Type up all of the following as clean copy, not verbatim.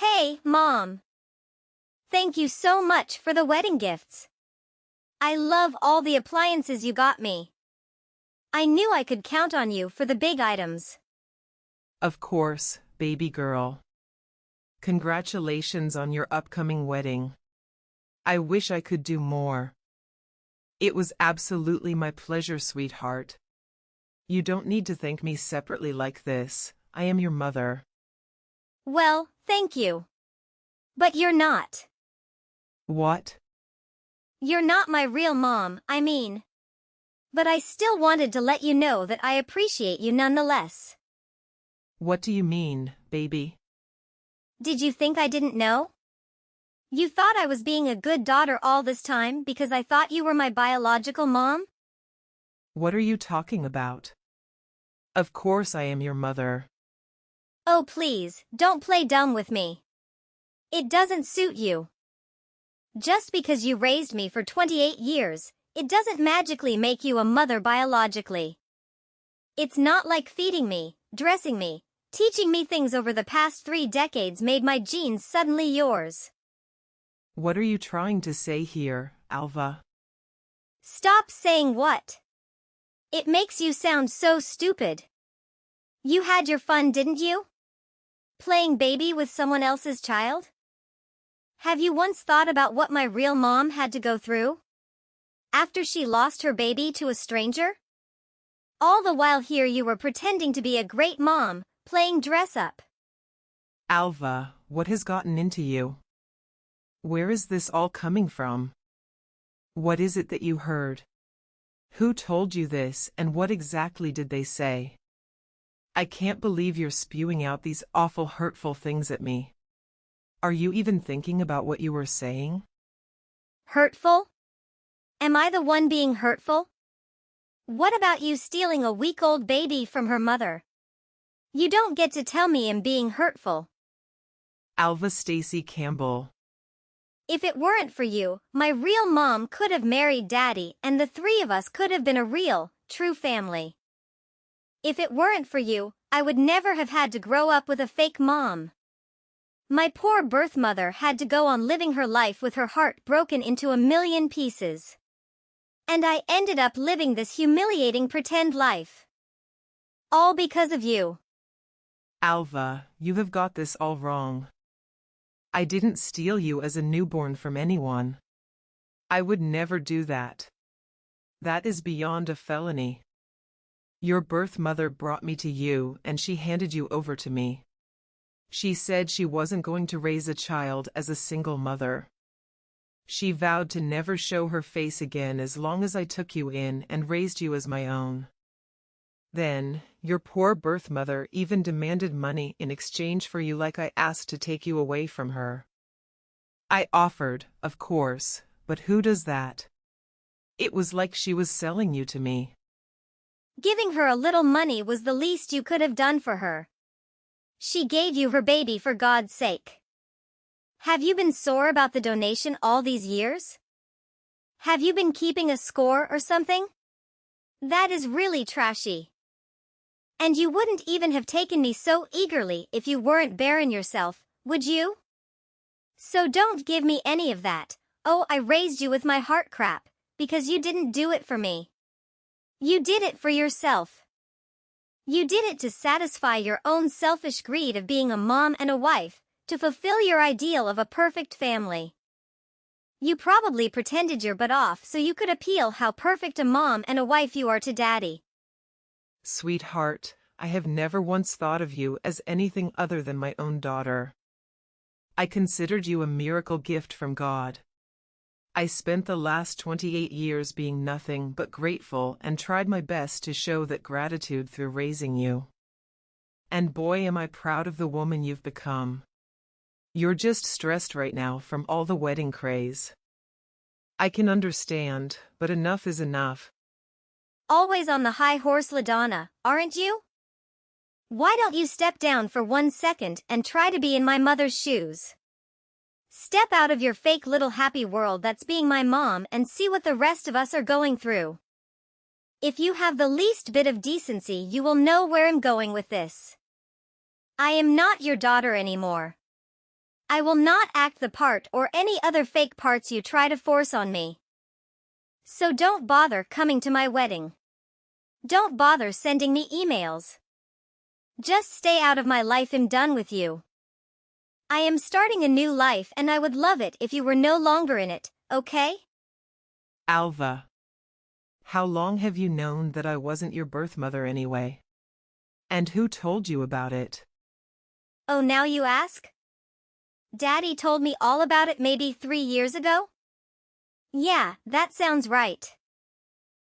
Hey, Mom. Thank you so much for the wedding gifts. I love all the appliances you got me. I knew I could count on you for the big items. Of course, baby girl. Congratulations on your upcoming wedding. I wish I could do more. It was absolutely my pleasure, sweetheart. You don't need to thank me separately like this. I am your mother. Well, thank you. But you're not. What? You're not my real mom, I mean. But I still wanted to let you know that I appreciate you nonetheless. What do you mean, baby? Did you think I didn't know? You thought I was being a good daughter all this time because I thought you were my biological mom? What are you talking about? Of course I am your mother. Oh please, don't play dumb with me. It doesn't suit you. Just because you raised me for 28 years, it doesn't magically make you a mother biologically. It's not like feeding me, dressing me, teaching me things over the past 3 decades made my genes suddenly yours. What are you trying to say here, Alva? Stop saying what? It makes you sound so stupid. You had your fun, didn't you? Playing baby with someone else's child? Have you once thought about what my real mom had to go through? After she lost her baby to a stranger? All the while here you were pretending to be a great mom, playing dress up. Alva, what has gotten into you? Where is this all coming from? What is it that you heard? Who told you this, and what exactly did they say? I can't believe you're spewing out these awful hurtful things at me. Are you even thinking about what you were saying? Hurtful? Am I the one being hurtful? What about you stealing a week-old baby from her mother? You don't get to tell me I'm being hurtful. Alva Stacy Campbell. If it weren't for you, my real mom could have married Daddy and the 3 of us could have been a real, true family. If it weren't for you, I would never have had to grow up with a fake mom. My poor birth mother had to go on living her life with her heart broken into a million pieces. And I ended up living this humiliating pretend life. All because of you. Alva, you have got this all wrong. I didn't steal you as a newborn from anyone. I would never do that. That is beyond a felony. Your birth mother brought me to you and she handed you over to me. She said she wasn't going to raise a child as a single mother. She vowed to never show her face again as long as I took you in and raised you as my own. Then, your poor birth mother even demanded money in exchange for you like I asked to take you away from her. I offered, of course, but who does that? It was like she was selling you to me. Giving her a little money was the least you could have done for her. She gave you her baby for God's sake. Have you been sore about the donation all these years? Have you been keeping a score or something? That is really trashy. And you wouldn't even have taken me so eagerly if you weren't barren yourself, would you? So don't give me any of that, "Oh, I raised you with my heart" crap, because you didn't do it for me. You did it for yourself. You did it to satisfy your own selfish greed of being a mom and a wife, to fulfill your ideal of a perfect family. You probably pretended your butt off so you could appeal how perfect a mom and a wife you are to Daddy. Sweetheart, I have never once thought of you as anything other than my own daughter. I considered you a miracle gift from God. I spent the last 28 years being nothing but grateful and tried my best to show that gratitude through raising you. And boy, am I proud of the woman you've become. You're just stressed right now from all the wedding craze. I can understand, but enough is enough. Always on the high horse, LaDonna, aren't you? Why don't you step down for 1 second and try to be in my mother's shoes? Step out of your fake little happy world that's being my mom and see what the rest of us are going through. If you have the least bit of decency, you will know where I'm going with this. I am not your daughter anymore. I will not act the part or any other fake parts you try to force on me. So don't bother coming to my wedding. Don't bother sending me emails. Just stay out of my life. I'm done with you. I am starting a new life and I would love it if you were no longer in it, okay? Alva. How long have you known that I wasn't your birth mother anyway? And who told you about it? Oh, now you ask? Daddy told me all about it maybe 3 years ago? Yeah, that sounds right.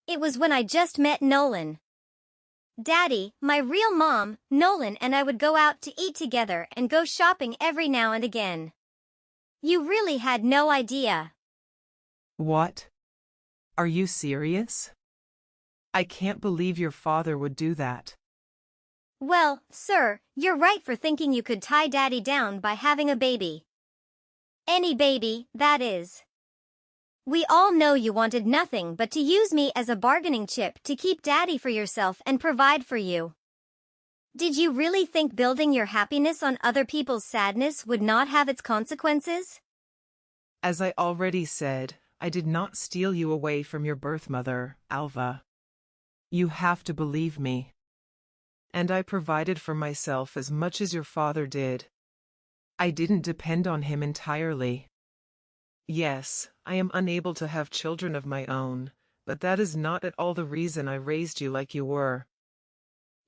It was when I just met Nolan. Daddy, my real mom, Nolan and I would go out to eat together and go shopping every now and again. You really had no idea. What? Are you serious? I can't believe your father would do that. Well, sir, you're right for thinking you could tie Daddy down by having a baby. Any baby, that is. We all know you wanted nothing but to use me as a bargaining chip to keep Daddy for yourself and provide for you. Did you really think building your happiness on other people's sadness would not have its consequences? As I already said, I did not steal you away from your birth mother, Alva. You have to believe me. And I provided for myself as much as your father did. I didn't depend on him entirely. Yes, I am unable to have children of my own, but that is not at all the reason I raised you like you were.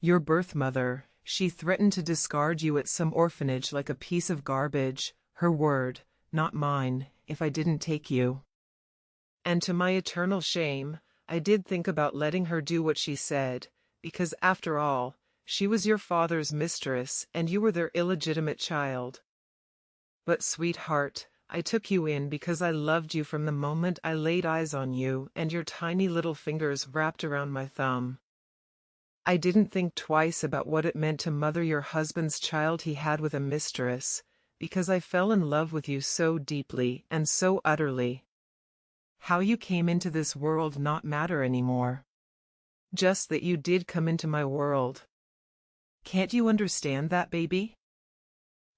Your birth mother, she threatened to discard you at some orphanage like a piece of garbage, her word, not mine, if I didn't take you. And to my eternal shame, I did think about letting her do what she said, because after all, she was your father's mistress and you were their illegitimate child. But sweetheart, I took you in because I loved you from the moment I laid eyes on you and your tiny little fingers wrapped around my thumb. I didn't think twice about what it meant to mother your husband's child he had with a mistress, because I fell in love with you so deeply and so utterly. How you came into this world not matter anymore. Just that you did come into my world. Can't you understand that, baby?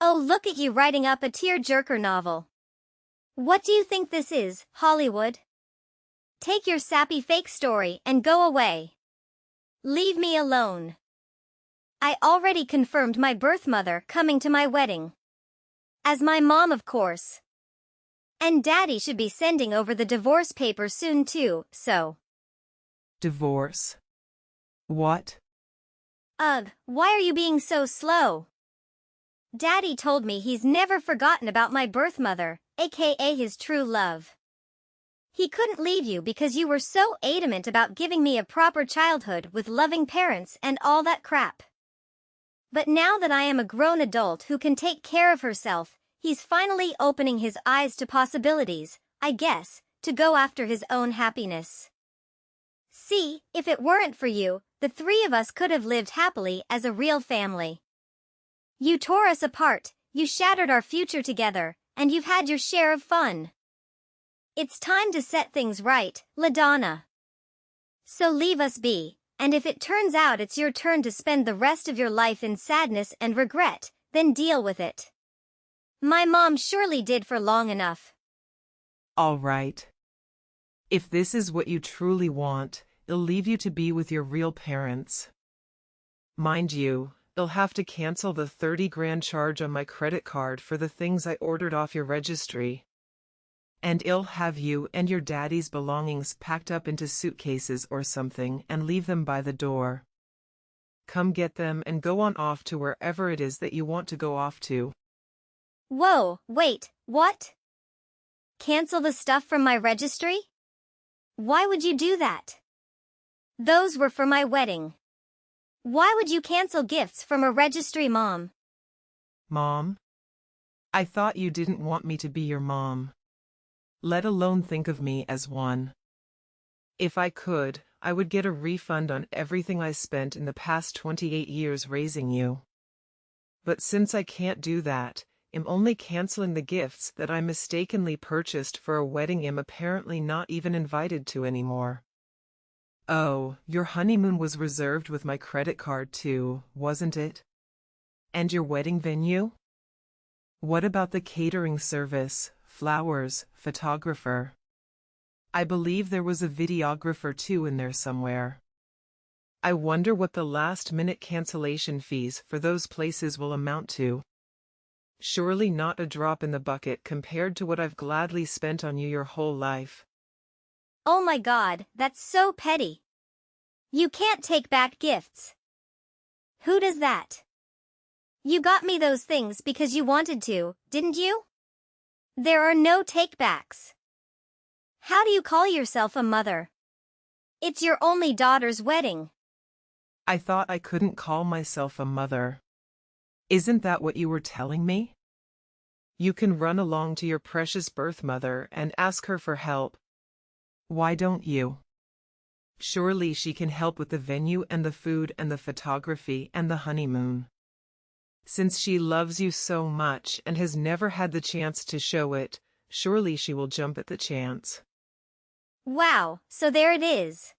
Oh, look at you writing up a tear-jerker novel. What do you think this is, Hollywood? Take your sappy fake story and go away. Leave me alone. I already confirmed my birth mother coming to my wedding. As my mom, of course. And Daddy should be sending over the divorce papers soon too, so. Divorce? What? Ugh, why are you being so slow? Daddy told me he's never forgotten about my birth mother, aka his true love. He couldn't leave you because you were so adamant about giving me a proper childhood with loving parents and all that crap. But now that I am a grown adult who can take care of herself, he's finally opening his eyes to possibilities, I guess, to go after his own happiness. See, if it weren't for you, the three of us could have lived happily as a real family. You tore us apart, you shattered our future together, and you've had your share of fun. It's time to set things right, LaDonna. So leave us be, and if it turns out it's your turn to spend the rest of your life in sadness and regret, then deal with it. My mom surely did for long enough. All right. If this is what you truly want, it'll leave you to be with your real parents. Mind you, you'll have to cancel the 30 grand charge on my credit card for the things I ordered off your registry. And I'll have you and your daddy's belongings packed up into suitcases or something and leave them by the door. Come get them and go on off to wherever it is that you want to go off to. Whoa, wait, what? Cancel the stuff from my registry? Why would you do that? Those were for my wedding. Why would you cancel gifts from a registry, Mom? Mom? I thought you didn't want me to be your mom. Let alone think of me as one. If I could, I would get a refund on everything I spent in the past 28 years raising you. But since I can't do that, I'm only canceling the gifts that I mistakenly purchased for a wedding I'm apparently not even invited to anymore. Oh, your honeymoon was reserved with my credit card too, wasn't it? And your wedding venue? What about the catering service, flowers, photographer? I believe there was a videographer too in there somewhere. I wonder what the last-minute cancellation fees for those places will amount to. Surely not a drop in the bucket compared to what I've gladly spent on you your whole life. Oh my God, that's so petty. You can't take back gifts. Who does that? You got me those things because you wanted to, didn't you? There are no takebacks. How do you call yourself a mother? It's your only daughter's wedding. I thought I couldn't call myself a mother. Isn't that what you were telling me? You can run along to your precious birth mother and ask her for help. Why don't you? Surely she can help with the venue and the food and the photography and the honeymoon. Since she loves you so much and has never had the chance to show it, surely she will jump at the chance. Wow, so there it is.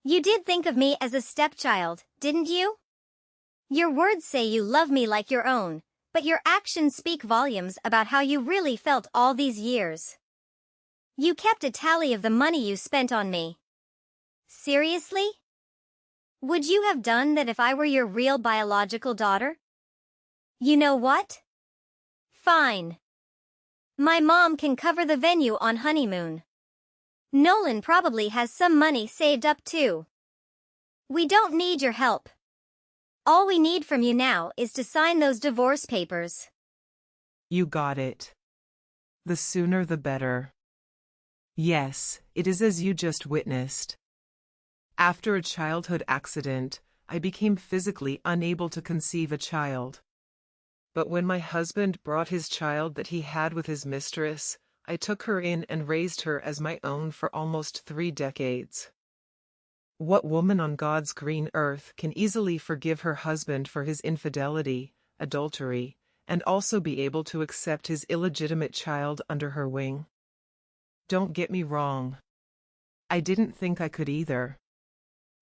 You did think of me as a stepchild, didn't you? Your words say you love me like your own, but your actions speak volumes about how you really felt all these years. You kept a tally of the money you spent on me. Seriously? Would you have done that if I were your real biological daughter? You know what? Fine. My mom can cover the venue on honeymoon. Nolan probably has some money saved up too. We don't need your help. All we need from you now is to sign those divorce papers. You got it. The sooner the better. Yes, it is as you just witnessed. After a childhood accident, I became physically unable to conceive a child. But when my husband brought his child that he had with his mistress, I took her in and raised her as my own for almost 3 decades. What woman on God's green earth can easily forgive her husband for his infidelity, adultery, and also be able to accept his illegitimate child under her wing? Don't get me wrong. I didn't think I could either.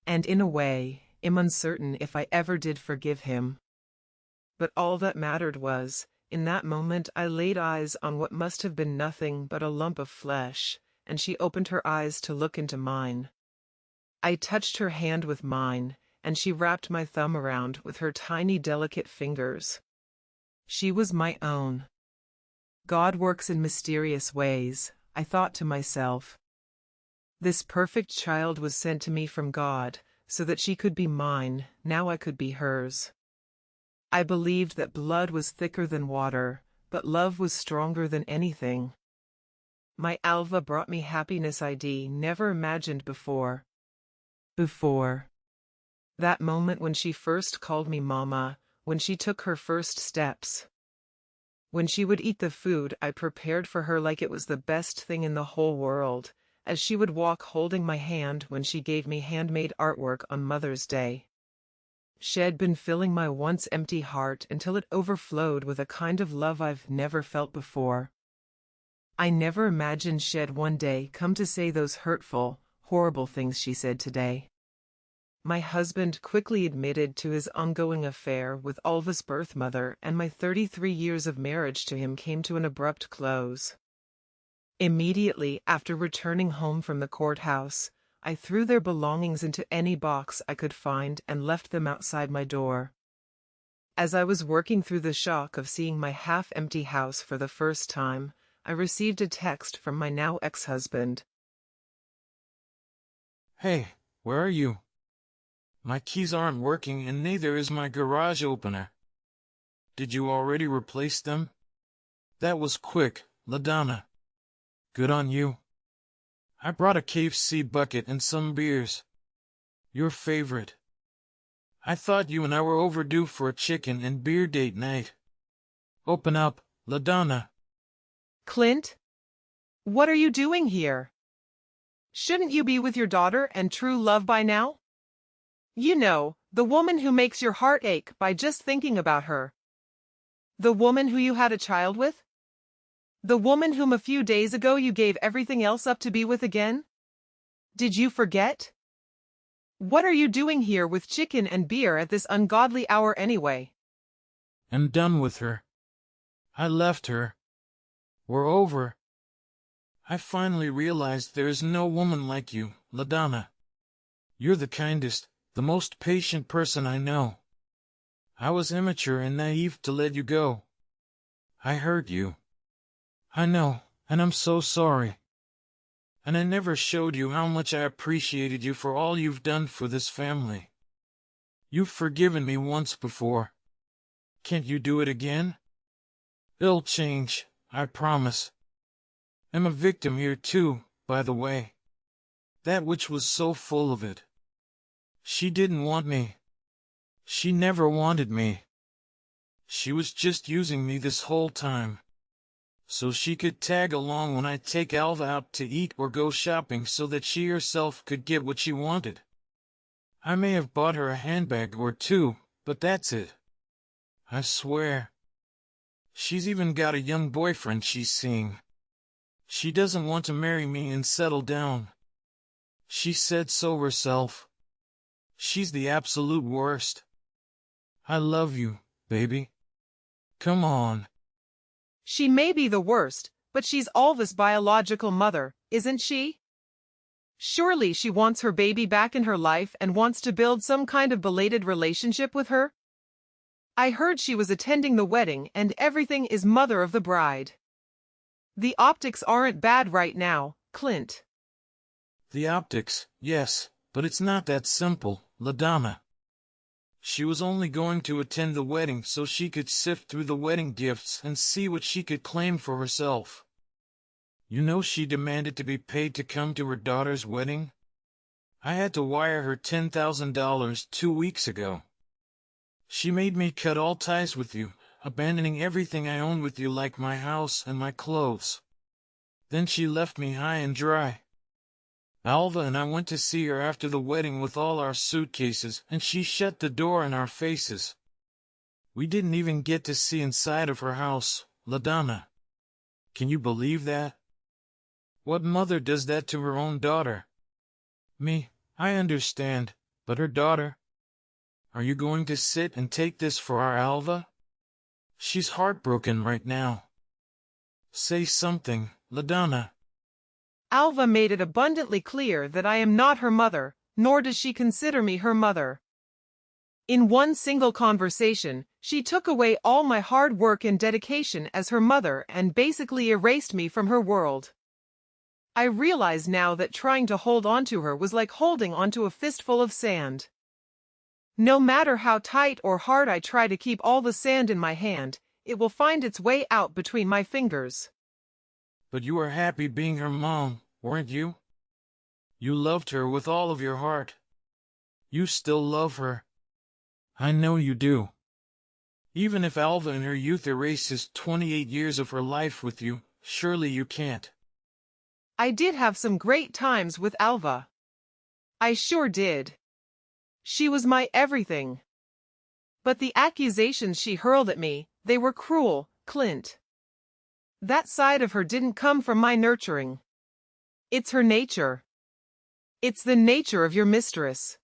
And in a way, am uncertain if I ever did forgive him. But all that mattered was, in that moment I laid eyes on what must have been nothing but a lump of flesh, and she opened her eyes to look into mine. I touched her hand with mine, and she wrapped my thumb around with her tiny delicate fingers. She was my own. God works in mysterious ways, I thought to myself. This perfect child was sent to me from God, so that she could be mine, now I could be hers. I believed that blood was thicker than water, but love was stronger than anything. My Alva brought me happiness I'd never imagined before. That moment when she first called me Mama, when she took her first steps. When she would eat the food I prepared for her like it was the best thing in the whole world, as she would walk holding my hand when she gave me handmade artwork on Mother's Day. She'd been filling my once empty heart until it overflowed with a kind of love I've never felt before. I never imagined she'd one day come to say those hurtful, horrible things she said today. My husband quickly admitted to his ongoing affair with Alva's birth mother, and my 33 years of marriage to him came to an abrupt close. Immediately after returning home from the courthouse, I threw their belongings into any box I could find and left them outside my door. As I was working through the shock of seeing my half-empty house for the first time, I received a text from my now ex-husband. Hey, where are you? My keys aren't working and neither is my garage opener. Did you already replace them? That was quick, LaDonna. Good on you. I brought a KFC bucket and some beers. Your favorite. I thought you and I were overdue for a chicken and beer date night. Open up, LaDonna. Clint? What are you doing here? Shouldn't you be with your daughter and true love by now? You know, the woman who makes your heart ache by just thinking about her. The woman who you had a child with? The woman whom a few days ago you gave everything else up to be with again? Did you forget? What are you doing here with chicken and beer at this ungodly hour anyway? I'm done with her. I left her. We're over. I finally realized there is no woman like you, LaDonna. You're the kindest, the most patient person I know. I was immature and naive to let you go. I hurt you. I know, and I'm so sorry. And I never showed you how much I appreciated you for all you've done for this family. You've forgiven me once before. Can't you do it again? It'll change, I promise. I'm a victim here too, by the way. That witch was so full of it. She didn't want me. She never wanted me. She was just using me this whole time, so she could tag along when I take Alva out to eat or go shopping so that she herself could get what she wanted. I may have bought her a handbag or two, but that's it. I swear. She's even got a young boyfriend she's seeing. She doesn't want to marry me and settle down. She said so herself. She's the absolute worst. I love you, baby. Come on. She may be the worst, but she's Alva's biological mother, isn't she? Surely she wants her baby back in her life and wants to build some kind of belated relationship with her? I heard she was attending the wedding and everything is mother of the bride. The optics aren't bad right now, Clint. The optics, yes, but it's not that simple, LaDonna. She was only going to attend the wedding so she could sift through the wedding gifts and see what she could claim for herself. You know she demanded to be paid to come to her daughter's wedding? I had to wire her $10,000 2 weeks ago. She made me cut all ties with you, abandoning everything I own with you like my house and my clothes. Then she left me high and dry. Alva and I went to see her after the wedding with all our suitcases, and she shut the door in our faces. We didn't even get to see inside of her house, LaDonna. Can you believe that? What mother does that to her own daughter? Me, I understand, but her daughter? Are you going to sit and take this for our Alva? She's heartbroken right now. Say something, LaDonna. Alva made it abundantly clear that I am not her mother, nor does she consider me her mother. In one single conversation, she took away all my hard work and dedication as her mother and basically erased me from her world. I realize now that trying to hold onto her was like holding onto a fistful of sand. No matter how tight or hard I try to keep all the sand in my hand, it will find its way out between my fingers. But you were happy being her mom, weren't you? You loved her with all of your heart. You still love her. I know you do. Even if Alva in her youth erases 28 years of her life with you, surely you can't. I did have some great times with Alva. I sure did. She was my everything. But the accusations she hurled at me, they were cruel, Clint. That side of her didn't come from my nurturing. It's her nature. It's the nature of your mistress.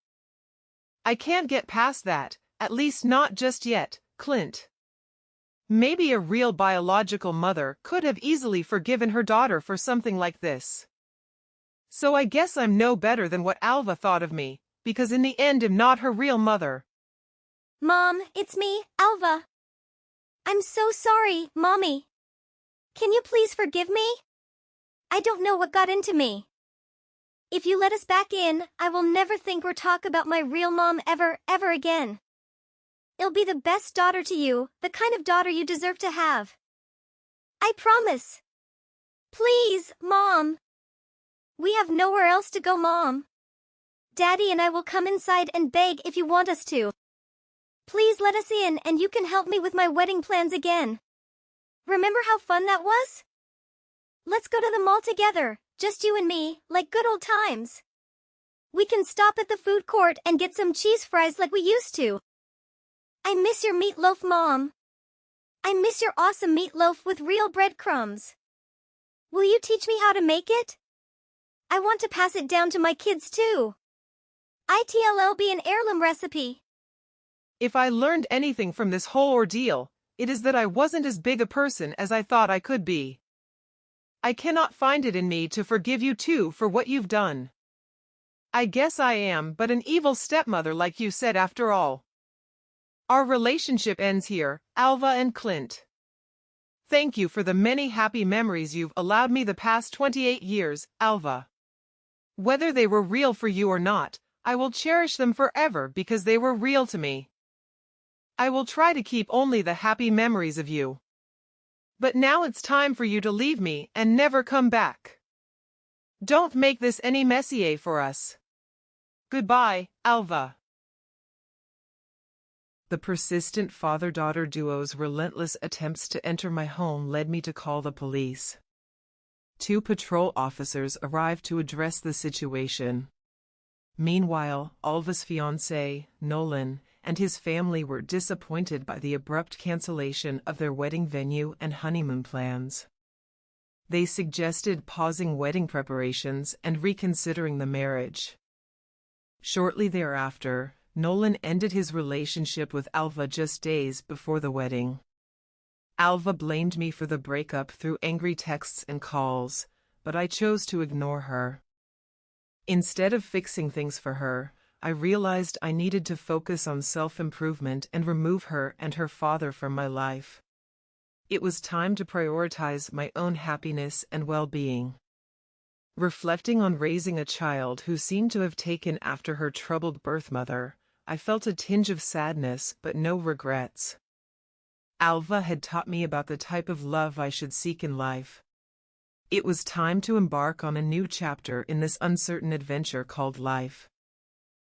I can't get past that, at least not just yet, Clint. Maybe a real biological mother could have easily forgiven her daughter for something like this. So I guess I'm no better than what Alva thought of me, because in the end I'm not her real mother. Mom, it's me, Alva. I'm so sorry, Mommy. Can you please forgive me? I don't know what got into me. If you let us back in, I will never think or talk about my real mom ever again. I'll be the best daughter to you, the kind of daughter you deserve to have. I promise. Please, Mom. We have nowhere else to go, Mom. Daddy and I will come inside and beg if you want us to. Please let us in and you can help me with my wedding plans again. Remember how fun that was? Let's go to the mall together, just you and me, like good old times. We can stop at the food court and get some cheese fries like we used to. I miss your meatloaf, Mom. I miss your awesome meatloaf with real breadcrumbs. Will you teach me how to make it? I want to pass it down to my kids too. It'll be an heirloom recipe. If I learned anything from this whole ordeal, it is that I wasn't as big a person as I thought I could be. I cannot find it in me to forgive you too for what you've done. I guess I am but an evil stepmother like you said after all. Our relationship ends here, Alva and Clint. Thank you for the many happy memories you've allowed me the past 28 years, Alva. Whether they were real for you or not, I will cherish them forever because they were real to me. I will try to keep only the happy memories of you. But now it's time for you to leave me and never come back. Don't make this any messier for us. Goodbye, Alva. The persistent father-daughter duo's relentless attempts to enter my home led me to call the police. 2 patrol officers arrived to address the situation. Meanwhile, Alva's fiancé, Nolan, and his family were disappointed by the abrupt cancellation of their wedding venue and honeymoon plans. They suggested pausing wedding preparations and reconsidering the marriage. Shortly thereafter, Nolan ended his relationship with Alva just days before the wedding. Alva blamed me for the breakup through angry texts and calls, but I chose to ignore her. Instead of fixing things for her, I realized I needed to focus on self-improvement and remove her and her father from my life. It was time to prioritize my own happiness and well-being. Reflecting on raising a child who seemed to have taken after her troubled birth mother, I felt a tinge of sadness but no regrets. Alva had taught me about the type of love I should seek in life. It was time to embark on a new chapter in this uncertain adventure called life.